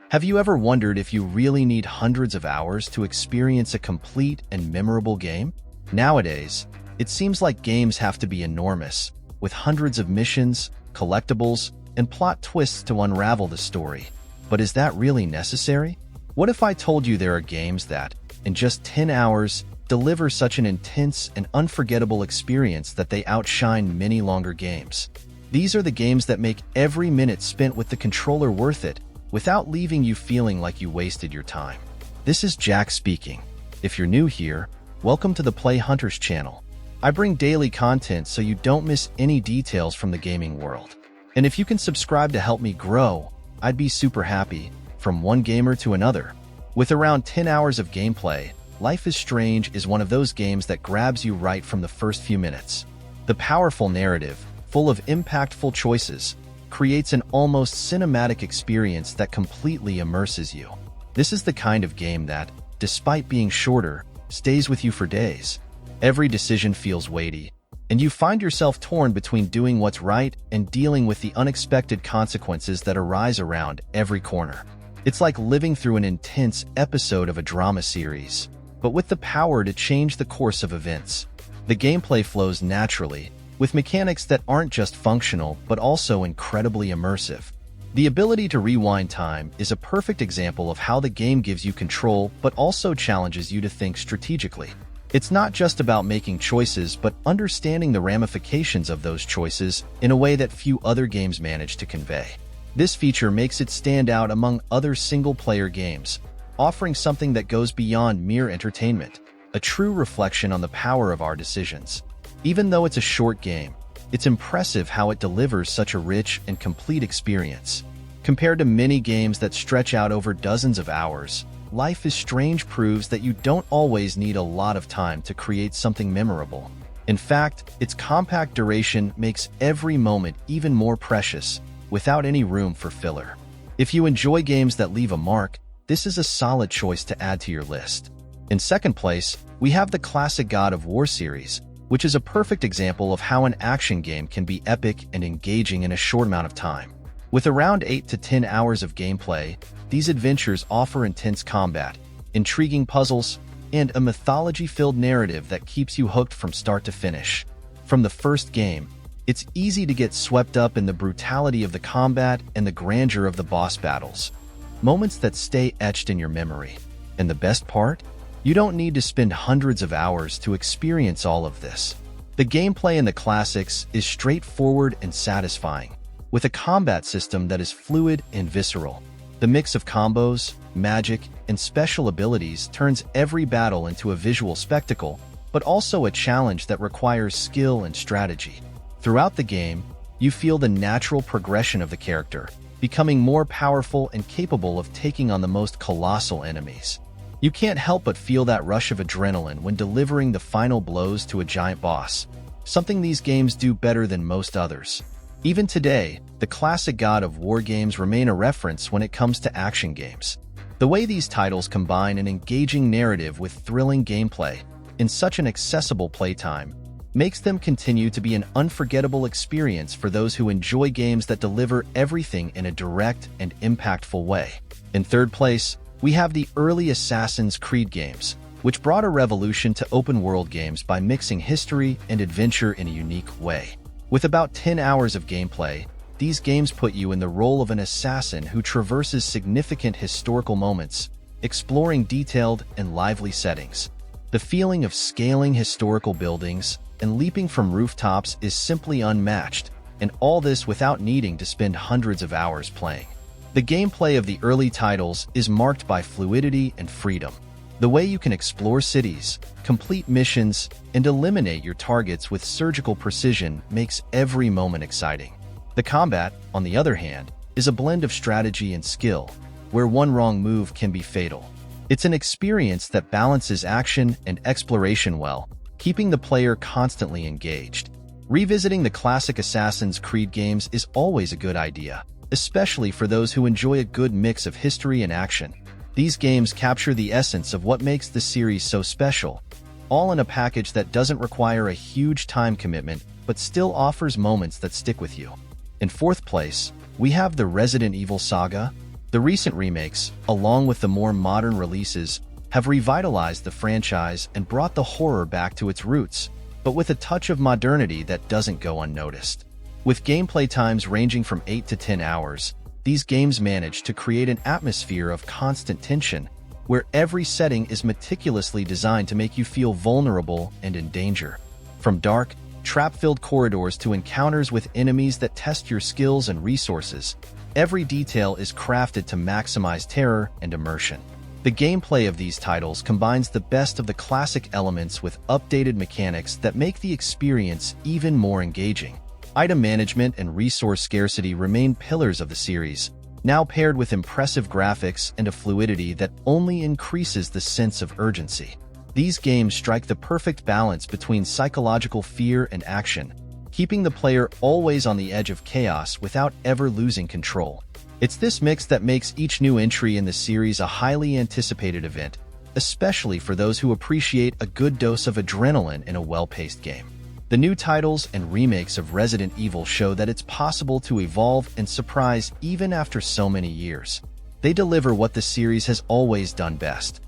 Have you ever wondered if you really need hundreds of hours to experience a complete and memorable game? Nowadays, it seems like games have to be enormous, with hundreds of missions, collectibles, and plot twists to unravel the story. But is that really necessary? What if I told you there are games that, in just 10 hours, deliver such an intense and unforgettable experience that they outshine many longer games? These are the games that make every minute spent with the controller worth it, without leaving you feeling like you wasted your time. This is Jack speaking. If you're new here, welcome to the Play Hunters channel. I bring daily content so you don't miss any details from the gaming world. And if you can subscribe to help me grow, I'd be super happy. From one gamer to another. With around 10 hours of gameplay, Life is Strange is one of those games that grabs you right from the first few minutes. The powerful narrative, full of impactful choices, creates an almost cinematic experience that completely immerses you. This is the kind of game that, despite being shorter, stays with you for days. Every decision feels weighty, and you find yourself torn between doing what's right and dealing with the unexpected consequences that arise around every corner. It's like living through an intense episode of a drama series, but with the power to change the course of events. The gameplay flows naturally, with mechanics that aren't just functional but also incredibly immersive. The ability to rewind time is a perfect example of how the game gives you control but also challenges you to think strategically. It's not just about making choices but understanding the ramifications of those choices in a way that few other games manage to convey. This feature makes it stand out among other single-player games, offering something that goes beyond mere entertainment, a true reflection on the power of our decisions. Even though it's a short game, it's impressive how it delivers such a rich and complete experience. Compared to many games that stretch out over dozens of hours, Life is Strange proves that you don't always need a lot of time to create something memorable. In fact, its compact duration makes every moment even more precious, without any room for filler. If you enjoy games that leave a mark, this is a solid choice to add to your list. In second place, we have the classic God of War series, which is a perfect example of how an action game can be epic and engaging in a short amount of time. With around 8 to 10 hours of gameplay, these adventures offer intense combat, intriguing puzzles, and a mythology-filled narrative that keeps you hooked from start to finish. From the first game, it's easy to get swept up in the brutality of the combat and the grandeur of the boss battles, moments that stay etched in your memory. And the best part? You don't need to spend hundreds of hours to experience all of this. The gameplay in the classics is straightforward and satisfying, with a combat system that is fluid and visceral. The mix of combos, magic, and special abilities turns every battle into a visual spectacle, but also a challenge that requires skill and strategy. Throughout the game, you feel the natural progression of the character, becoming more powerful and capable of taking on the most colossal enemies. You can't help but feel that rush of adrenaline when delivering the final blows to a giant boss, something these games do better than most others. Even today, the classic God of War games remain a reference when it comes to action games. The way these titles combine an engaging narrative with thrilling gameplay in such an accessible playtime makes them continue to be an unforgettable experience for those who enjoy games that deliver everything in a direct and impactful way. In third place, we have the early Assassin's Creed games, which brought a revolution to open-world games by mixing history and adventure in a unique way. With about 10 hours of gameplay, these games put you in the role of an assassin who traverses significant historical moments, exploring detailed and lively settings. The feeling of scaling historical buildings and leaping from rooftops is simply unmatched, and all this without needing to spend hundreds of hours playing. The gameplay of the early titles is marked by fluidity and freedom. The way you can explore cities, complete missions, and eliminate your targets with surgical precision makes every moment exciting. The combat, on the other hand, is a blend of strategy and skill, where one wrong move can be fatal. It's an experience that balances action and exploration well, keeping the player constantly engaged. Revisiting the classic Assassin's Creed games is always a good idea, especially for those who enjoy a good mix of history and action. These games capture the essence of what makes the series so special, all in a package that doesn't require a huge time commitment but still offers moments that stick with you. In fourth place, we have the Resident Evil saga, The recent remakes, along with the more modern releases, have revitalized the franchise and brought the horror back to its roots, but with a touch of modernity that doesn't go unnoticed. With gameplay times ranging from 8 to 10 hours, these games manage to create an atmosphere of constant tension, where every setting is meticulously designed to make you feel vulnerable and in danger. From dark, trap-filled corridors to encounters with enemies that test your skills and resources, every detail is crafted to maximize terror and immersion. The gameplay of these titles combines the best of the classic elements with updated mechanics that make the experience even more engaging. Item management and resource scarcity remain pillars of the series, now paired with impressive graphics and a fluidity that only increases the sense of urgency. These games strike the perfect balance between psychological fear and action, keeping the player always on the edge of chaos without ever losing control. It's this mix that makes each new entry in the series a highly anticipated event, especially for those who appreciate a good dose of adrenaline in a well-paced game. The new titles and remakes of Resident Evil show that it's possible to evolve and surprise even after so many years. They deliver what the series has always done best,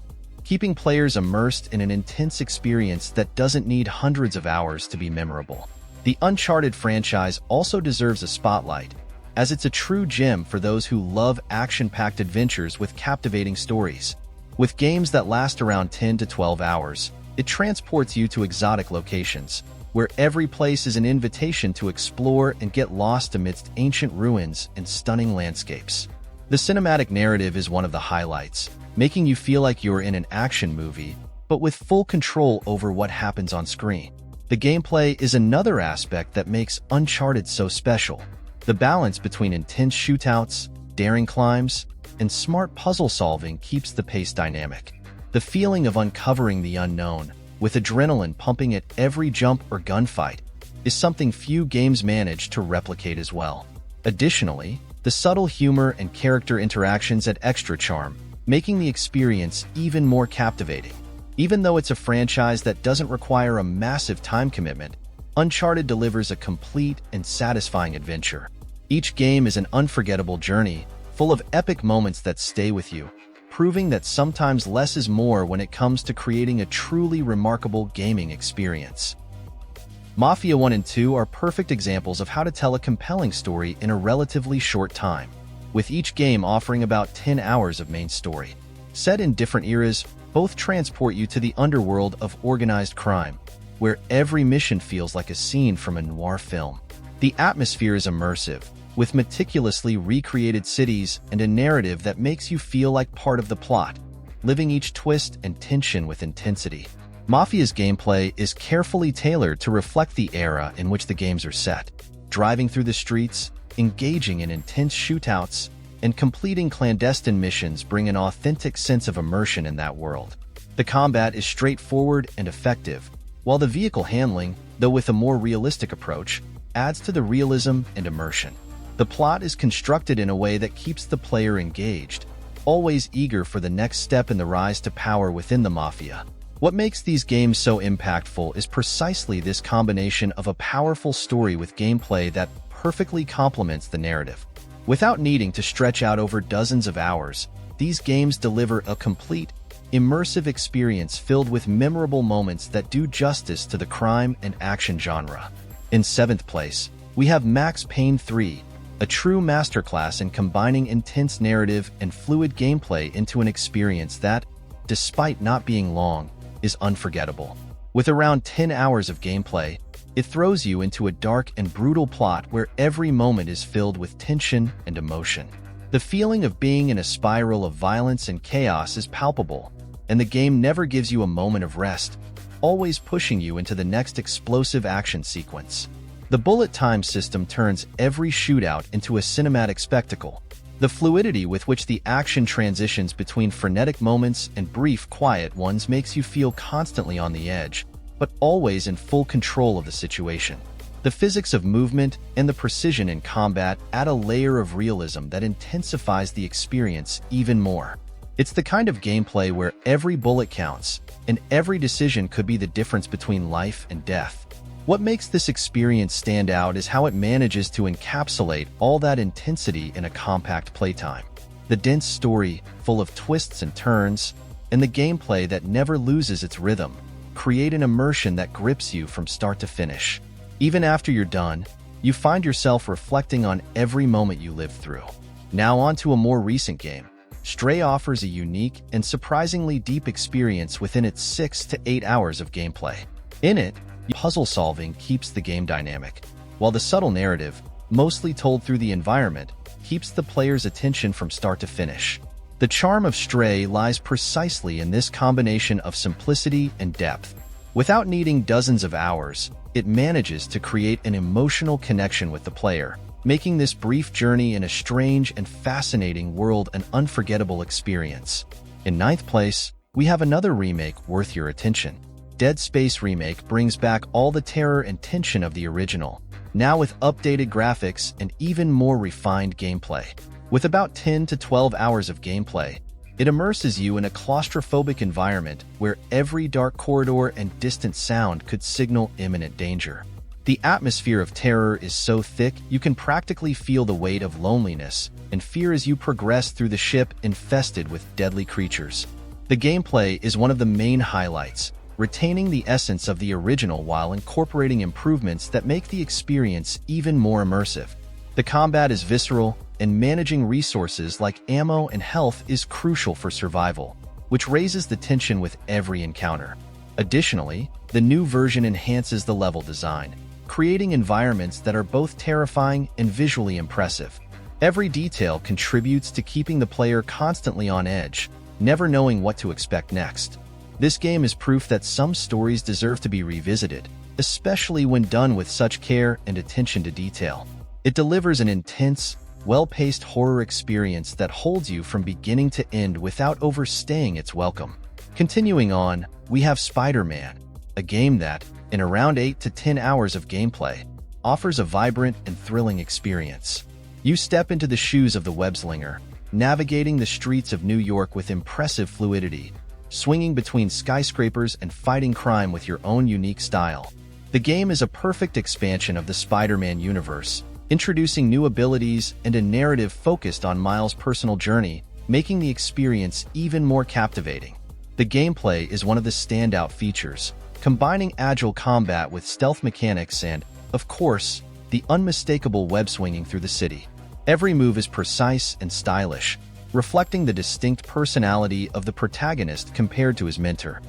keeping players immersed in an intense experience that doesn't need hundreds of hours to be memorable. The Uncharted franchise also deserves a spotlight, as it's a true gem for those who love action-packed adventures with captivating stories. With games that last around 10 to 12 hours, it transports you to exotic locations, where every place is an invitation to explore and get lost amidst ancient ruins and stunning landscapes. The cinematic narrative is one of the highlights, making you feel like you're in an action movie, but with full control over what happens on screen. The gameplay is another aspect that makes Uncharted so special. The balance between intense shootouts, daring climbs, and smart puzzle solving keeps the pace dynamic. The feeling of uncovering the unknown, with adrenaline pumping at every jump or gunfight, is something few games manage to replicate as well. Additionally, the subtle humor and character interactions add extra charm, making the experience even more captivating. Even though it's a franchise that doesn't require a massive time commitment, Uncharted delivers a complete and satisfying adventure. Each game is an unforgettable journey, full of epic moments that stay with you, proving that sometimes less is more when it comes to creating a truly remarkable gaming experience. Mafia 1 and 2 are perfect examples of how to tell a compelling story in a relatively short time, with each game offering about 10 hours of main story. Set in different eras, both transport you to the underworld of organized crime, where every mission feels like a scene from a noir film. The atmosphere is immersive, with meticulously recreated cities and a narrative that makes you feel like part of the plot, living each twist and tension with intensity. Mafia's gameplay is carefully tailored to reflect the era in which the games are set. Driving through the streets, engaging in intense shootouts, and completing clandestine missions bring an authentic sense of immersion in that world. The combat is straightforward and effective, while the vehicle handling, though with a more realistic approach, adds to the realism and immersion. The plot is constructed in a way that keeps the player engaged, always eager for the next step in the rise to power within the Mafia. What makes these games so impactful is precisely this combination of a powerful story with gameplay that perfectly complements the narrative. Without needing to stretch out over dozens of hours, these games deliver a complete, immersive experience filled with memorable moments that do justice to the crime and action genre. In 7th place, we have Max Payne 3, a true masterclass in combining intense narrative and fluid gameplay into an experience that, despite not being long, is unforgettable. With around 10 hours of gameplay, it throws you into a dark and brutal plot where every moment is filled with tension and emotion. The feeling of being in a spiral of violence and chaos is palpable, and the game never gives you a moment of rest, always pushing you into the next explosive action sequence. The bullet time system turns every shootout into a cinematic spectacle. The fluidity with which the action transitions between frenetic moments and brief, quiet ones makes you feel constantly on the edge, but always in full control of the situation. The physics of movement and the precision in combat add a layer of realism that intensifies the experience even more. It's the kind of gameplay where every bullet counts, and every decision could be the difference between life and death. What makes this experience stand out is how it manages to encapsulate all that intensity in a compact playtime. The dense story, full of twists and turns, and the gameplay that never loses its rhythm, create an immersion that grips you from start to finish. Even after you're done, you find yourself reflecting on every moment you lived through. Now on to a more recent game. Stray offers a unique and surprisingly deep experience within its 6 to 8 hours of gameplay. In it, puzzle solving keeps the game dynamic, while the subtle narrative, mostly told through the environment, keeps the player's attention from start to finish. The charm of Stray lies precisely in this combination of simplicity and depth. Without needing dozens of hours, it manages to create an emotional connection with the player, making this brief journey in a strange and fascinating world an unforgettable experience. In ninth place, we have another remake worth your attention. Dead Space Remake brings back all the terror and tension of the original, now with updated graphics and even more refined gameplay. With about 10 to 12 hours of gameplay, it immerses you in a claustrophobic environment where every dark corridor and distant sound could signal imminent danger. The atmosphere of terror is so thick you can practically feel the weight of loneliness and fear as you progress through the ship infested with deadly creatures. The gameplay is one of the main highlights, retaining the essence of the original while incorporating improvements that make the experience even more immersive. The combat is visceral, and managing resources like ammo and health is crucial for survival, which raises the tension with every encounter. Additionally, the new version enhances the level design, creating environments that are both terrifying and visually impressive. Every detail contributes to keeping the player constantly on edge, never knowing what to expect next. This game is proof that some stories deserve to be revisited, especially when done with such care and attention to detail. It delivers an intense, well-paced horror experience that holds you from beginning to end without overstaying its welcome. Continuing on, we have Spider-Man, a game that, in around 8 to 10 hours of gameplay, offers a vibrant and thrilling experience. You step into the shoes of the web-slinger, navigating the streets of New York with impressive fluidity, swinging between skyscrapers and fighting crime with your own unique style. The game is a perfect expansion of the Spider-Man universe, introducing new abilities and a narrative focused on Miles' personal journey, making the experience even more captivating. The gameplay is one of the standout features, combining agile combat with stealth mechanics and, of course, the unmistakable web-swinging through the city. Every move is precise and stylish, reflecting the distinct personality of the protagonist compared to his mentor.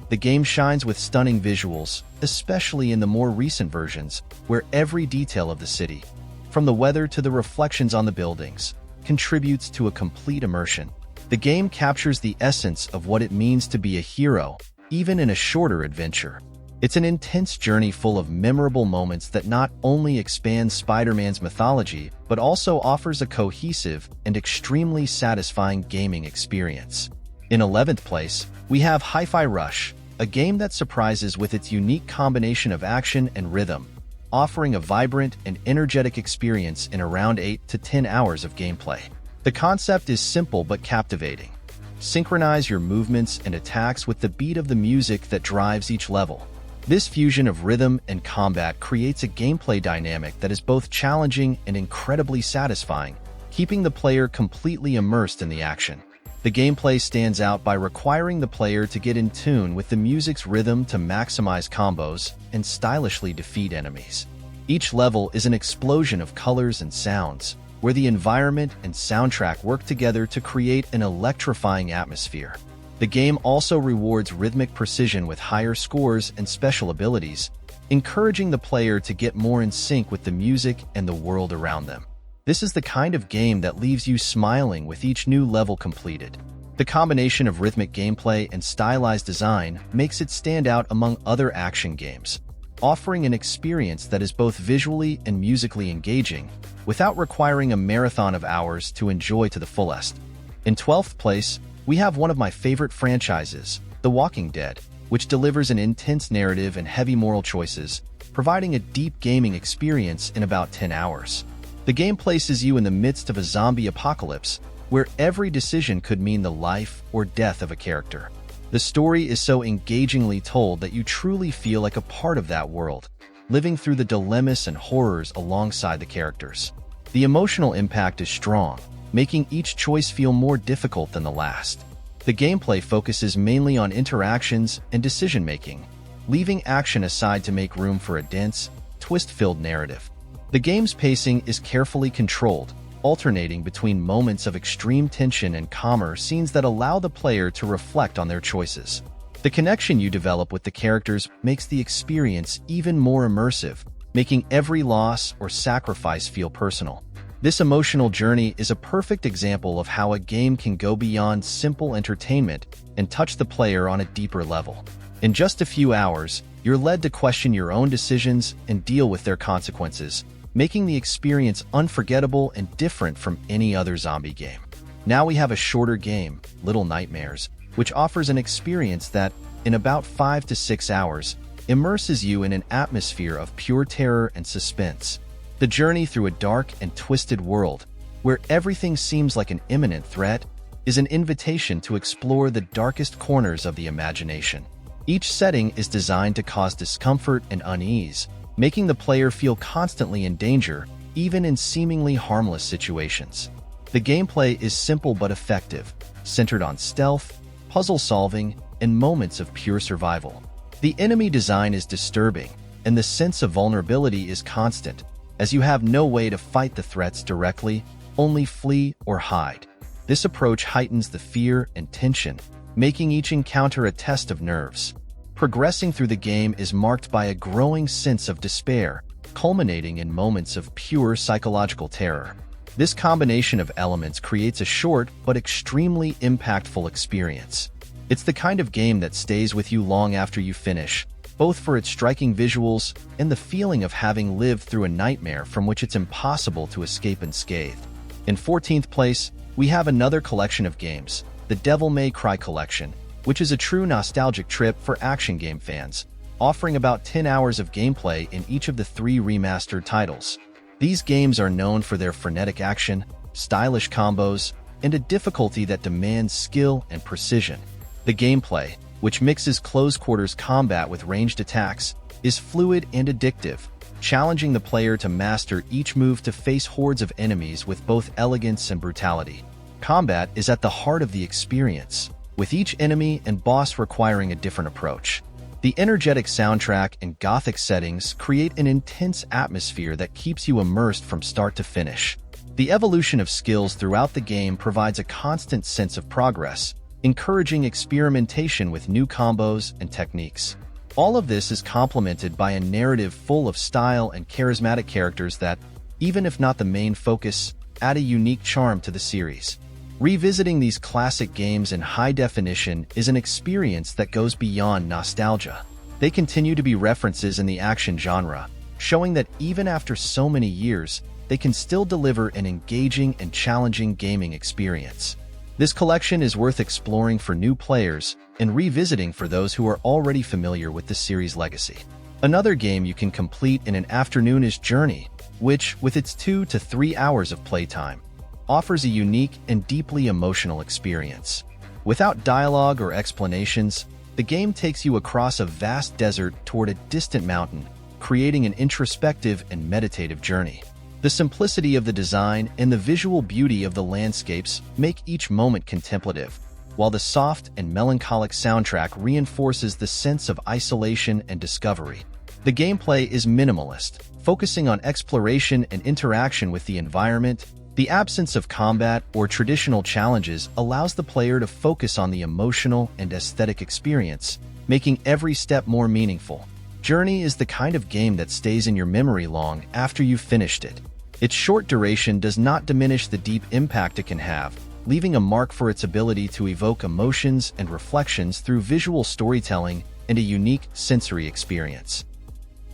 The game shines with stunning visuals, especially in the more recent versions, where every detail of the city, from the weather to the reflections on the buildings, contributes to a complete immersion. The game captures the essence of what it means to be a hero, even in a shorter adventure. It's an intense journey full of memorable moments that not only expands Spider-Man's mythology, but also offers a cohesive and extremely satisfying gaming experience. In 11th place, we have Hi-Fi Rush, a game that surprises with its unique combination of action and rhythm, offering a vibrant and energetic experience in around 8 to 10 hours of gameplay. The concept is simple but captivating. Synchronize your movements and attacks with the beat of the music that drives each level. This fusion of rhythm and combat creates a gameplay dynamic that is both challenging and incredibly satisfying, keeping the player completely immersed in the action. The gameplay stands out by requiring the player to get in tune with the music's rhythm to maximize combos and stylishly defeat enemies. Each level is an explosion of colors and sounds, where the environment and soundtrack work together to create an electrifying atmosphere. The game also rewards rhythmic precision with higher scores and special abilities, encouraging the player to get more in sync with the music and the world around them. This is the kind of game that leaves you smiling with each new level completed. The combination of rhythmic gameplay and stylized design makes it stand out among other action games, offering an experience that is both visually and musically engaging, without requiring a marathon of hours to enjoy to the fullest. In 12th place, we have one of my favorite franchises, The Walking Dead, which delivers an intense narrative and heavy moral choices, providing a deep gaming experience in about 10 hours. The game places you in the midst of a zombie apocalypse, where every decision could mean the life or death of a character. The story is so engagingly told that you truly feel like a part of that world, living through the dilemmas and horrors alongside the characters. The emotional impact is strong, making each choice feel more difficult than the last. The gameplay focuses mainly on interactions and decision-making, leaving action aside to make room for a dense, twist-filled narrative. The game's pacing is carefully controlled, alternating between moments of extreme tension and calmer scenes that allow the player to reflect on their choices. The connection you develop with the characters makes the experience even more immersive, making every loss or sacrifice feel personal. This emotional journey is a perfect example of how a game can go beyond simple entertainment and touch the player on a deeper level. In just a few hours, you're led to question your own decisions and deal with their consequences, making the experience unforgettable and different from any other zombie game. Now we have a shorter game, Little Nightmares, which offers an experience that, in about 5 to 6 hours, immerses you in an atmosphere of pure terror and suspense. The journey through a dark and twisted world, where everything seems like an imminent threat, is an invitation to explore the darkest corners of the imagination. Each setting is designed to cause discomfort and unease, making the player feel constantly in danger, even in seemingly harmless situations. The gameplay is simple but effective, centered on stealth, puzzle solving, and moments of pure survival. The enemy design is disturbing, and the sense of vulnerability is constant, as you have no way to fight the threats directly, only flee or hide. This approach heightens the fear and tension, making each encounter a test of nerves. Progressing through the game is marked by a growing sense of despair, culminating in moments of pure psychological terror. This combination of elements creates a short but extremely impactful experience. It's the kind of game that stays with you long after you finish, both for its striking visuals and the feeling of having lived through a nightmare from which it's impossible to escape unscathed. In 14th place, we have another collection of games, the Devil May Cry Collection, which is a true nostalgic trip for action game fans, offering about 10 hours of gameplay in each of the 3 remastered titles. These games are known for their frenetic action, stylish combos, and a difficulty that demands skill and precision. The gameplay, which mixes close-quarters combat with ranged attacks, is fluid and addictive, challenging the player to master each move to face hordes of enemies with both elegance and brutality. Combat is at the heart of the experience, with each enemy and boss requiring a different approach. The energetic soundtrack and gothic settings create an intense atmosphere that keeps you immersed from start to finish. The evolution of skills throughout the game provides a constant sense of progress, encouraging experimentation with new combos and techniques. All of this is complemented by a narrative full of style and charismatic characters that, even if not the main focus, add a unique charm to the series. Revisiting these classic games in high definition is an experience that goes beyond nostalgia. They continue to be references in the action genre, showing that even after so many years, they can still deliver an engaging and challenging gaming experience. This collection is worth exploring for new players and revisiting for those who are already familiar with the series' legacy. Another game you can complete in an afternoon is Journey, which, with its 2 to 3 hours of playtime, offers a unique and deeply emotional experience. Without dialogue or explanations, the game takes you across a vast desert toward a distant mountain, creating an introspective and meditative journey. The simplicity of the design and the visual beauty of the landscapes make each moment contemplative, while the soft and melancholic soundtrack reinforces the sense of isolation and discovery. The gameplay is minimalist, focusing on exploration and interaction with the environment. The absence of combat or traditional challenges allows the player to focus on the emotional and aesthetic experience, making every step more meaningful. Journey is the kind of game that stays in your memory long after you've finished it. Its short duration does not diminish the deep impact it can have, leaving a mark for its ability to evoke emotions and reflections through visual storytelling and a unique sensory experience.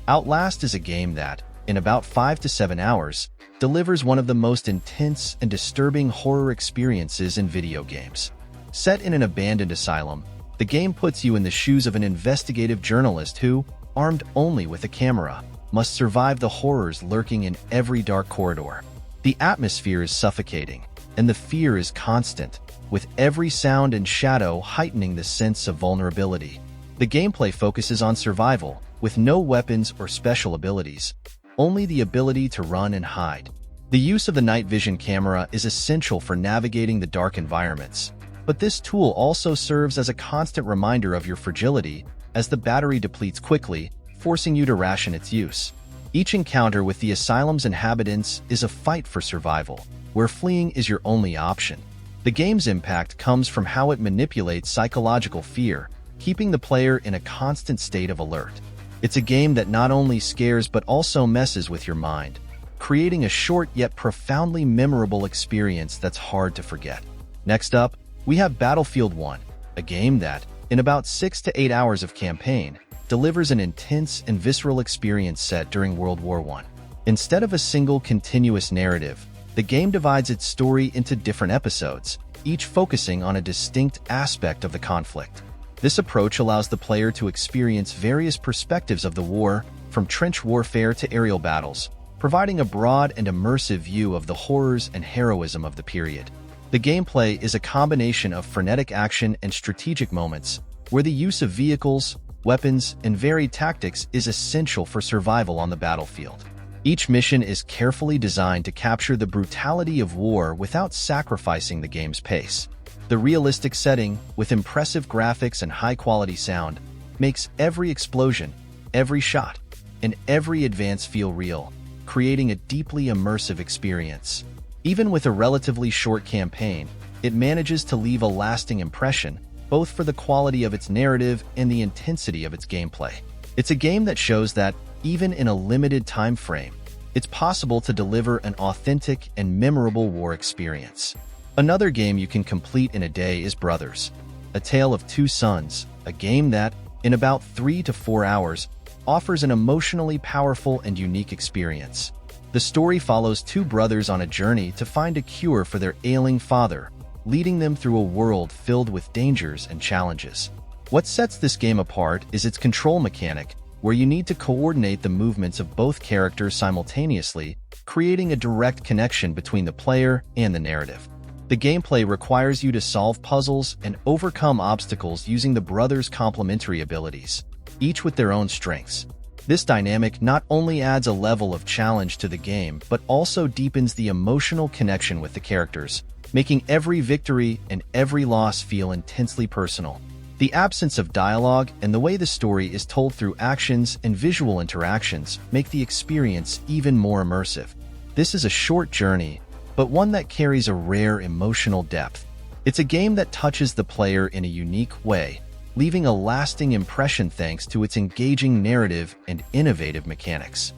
Outlast is a game that, in about 5 to 7 hours, delivers one of the most intense and disturbing horror experiences in video games. Set in an abandoned asylum, the game puts you in the shoes of an investigative journalist who, armed only with a camera, must survive the horrors lurking in every dark corridor. The atmosphere is suffocating, and the fear is constant, with every sound and shadow heightening the sense of vulnerability. The gameplay focuses on survival, with no weapons or special abilities, only the ability to run and hide. The use of the night vision camera is essential for navigating the dark environments, but this tool also serves as a constant reminder of your fragility as the battery depletes quickly, forcing you to ration its use. Each encounter with the asylum's inhabitants is a fight for survival, where fleeing is your only option. The game's impact comes from how it manipulates psychological fear, keeping the player in a constant state of alert. It's a game that not only scares but also messes with your mind, creating a short yet profoundly memorable experience that's hard to forget. Next up, we have Battlefield 1, a game that, in about 6 to 8 hours of campaign, delivers an intense and visceral experience set during World War I. Instead of a single continuous narrative, the game divides its story into different episodes, each focusing on a distinct aspect of the conflict. This approach allows the player to experience various perspectives of the war, from trench warfare to aerial battles, providing a broad and immersive view of the horrors and heroism of the period. The gameplay is a combination of frenetic action and strategic moments, where the use of vehicles, weapons, and varied tactics is essential for survival on the battlefield. Each mission is carefully designed to capture the brutality of war without sacrificing the game's pace. The realistic setting, with impressive graphics and high-quality sound, makes every explosion, every shot, and every advance feel real, creating a deeply immersive experience. Even with a relatively short campaign, it manages to leave a lasting impression, both for the quality of its narrative and the intensity of its gameplay. It's a game that shows that, even in a limited time frame, it's possible to deliver an authentic and memorable war experience. Another game you can complete in a day is Brothers, A Tale of Two Sons, a game that, in about 3 to 4 hours, offers an emotionally powerful and unique experience. The story follows two brothers on a journey to find a cure for their ailing father, leading them through a world filled with dangers and challenges. What sets this game apart is its control mechanic, where you need to coordinate the movements of both characters simultaneously, creating a direct connection between the player and the narrative. The gameplay requires you to solve puzzles and overcome obstacles using the brothers' complementary abilities, each with their own strengths. This dynamic not only adds a level of challenge to the game, but also deepens the emotional connection with the characters, making every victory and every loss feel intensely personal. The absence of dialogue and the way the story is told through actions and visual interactions make the experience even more immersive. This is a short journey, but one that carries a rare emotional depth. It's a game that touches the player in a unique way, leaving a lasting impression thanks to its engaging narrative and innovative mechanics.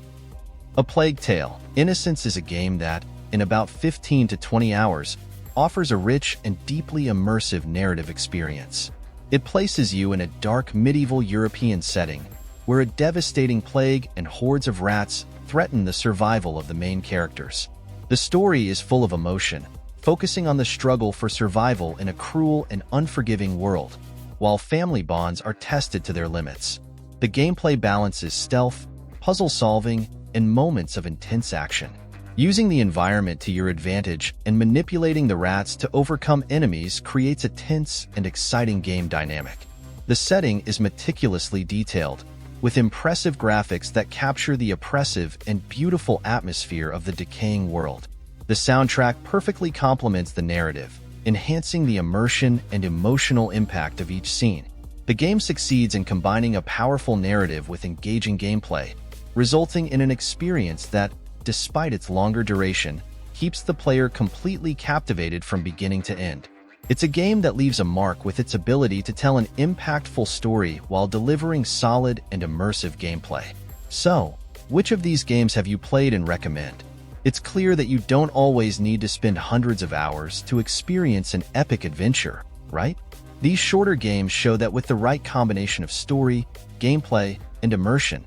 A Plague Tale: Innocence is a game that, in about 15 to 20 hours, offers a rich and deeply immersive narrative experience. It places you in a dark medieval European setting, where a devastating plague and hordes of rats threaten the survival of the main characters. The story is full of emotion, focusing on the struggle for survival in a cruel and unforgiving world, while family bonds are tested to their limits. The gameplay balances stealth, puzzle solving, and moments of intense action. Using the environment to your advantage and manipulating the rats to overcome enemies creates a tense and exciting game dynamic. The setting is meticulously detailed, with impressive graphics that capture the oppressive and beautiful atmosphere of the decaying world. The soundtrack perfectly complements the narrative, enhancing the immersion and emotional impact of each scene. The game succeeds in combining a powerful narrative with engaging gameplay, resulting in an experience that, despite its longer duration, keeps the player completely captivated from beginning to end. It's a game that leaves a mark with its ability to tell an impactful story while delivering solid and immersive gameplay. So, which of these games have you played and recommend? It's clear that you don't always need to spend hundreds of hours to experience an epic adventure, right? These shorter games show that with the right combination of story, gameplay, and immersion,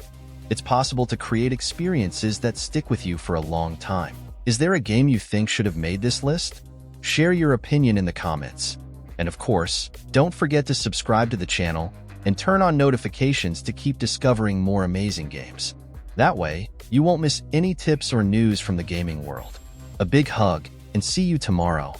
it's possible to create experiences that stick with you for a long time. Is there a game you think should have made this list? Share your opinion in the comments. And of course, don't forget to subscribe to the channel and turn on notifications to keep discovering more amazing games. That way, you won't miss any tips or news from the gaming world. A big hug, and see you tomorrow.